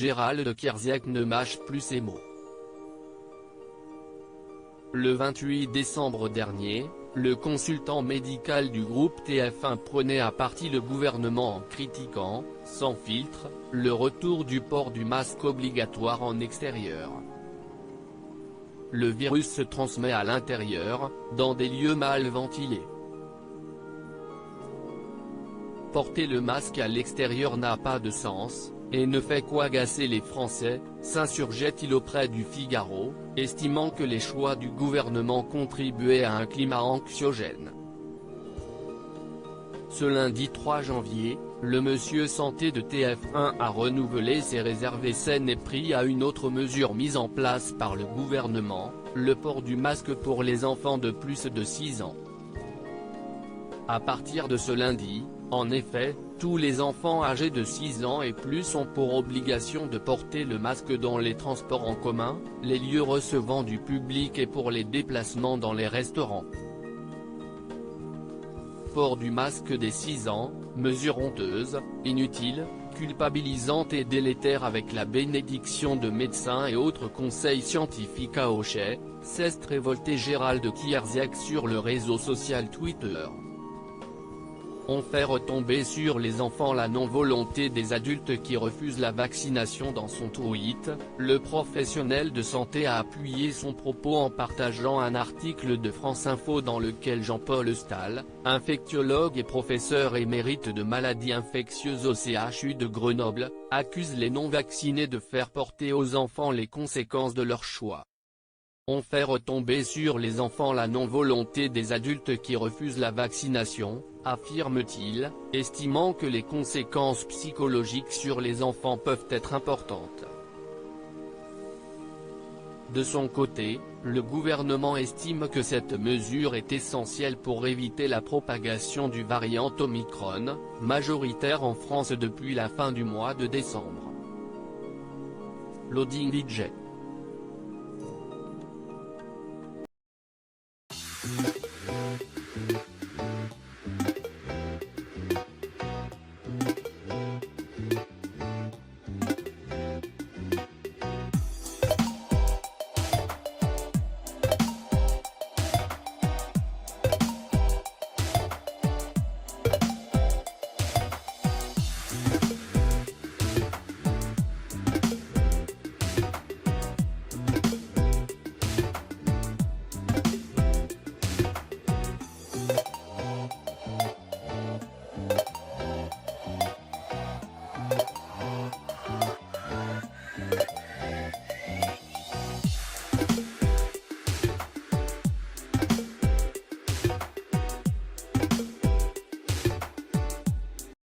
Gérald Kierziak ne mâche plus ses mots. Le 28 décembre dernier, le consultant médical du groupe TF1 prenait à partie le gouvernement en critiquant, sans filtre, le retour du port du masque obligatoire en extérieur. Le virus se transmet à l'intérieur, dans des lieux mal ventilés. Porter le masque à l'extérieur n'a pas de sens, et ne fait qu'agacer les Français, s'insurgeait-il auprès du Figaro, estimant que les choix du gouvernement contribuaient à un climat anxiogène. Ce lundi 3 janvier, le monsieur santé de TF1 a renouvelé ses réserves et s'en est pris à une autre mesure mise en place par le gouvernement, le port du masque pour les enfants de plus de 6 ans. À partir de ce lundi, en effet, tous les enfants âgés de 6 ans et plus ont pour obligation de porter le masque dans les transports en commun, les lieux recevant du public et pour les déplacements dans les restaurants. Port du masque dès 6 ans, mesure honteuse, inutile, culpabilisante et délétère avec la bénédiction de médecins et autres conseils scientifiques à Hochet, s'est révolté Gérald Kierziak sur le réseau social Twitter. On fait retomber sur les enfants la non-volonté des adultes qui refusent la vaccination. Dans son tweet, le professionnel de santé a appuyé son propos en partageant un article de France Info dans lequel Jean-Paul Stahl, infectiologue et professeur émérite de maladies infectieuses au CHU de Grenoble, accuse les non-vaccinés de faire porter aux enfants les conséquences de leur choix. On fait retomber sur les enfants la non-volonté des adultes qui refusent la vaccination, affirme-t-il, estimant que les conséquences psychologiques sur les enfants peuvent être importantes. De son côté, le gouvernement estime que cette mesure est essentielle pour éviter la propagation du variant Omicron, majoritaire en France depuis la fin du mois de décembre. Loading DJ.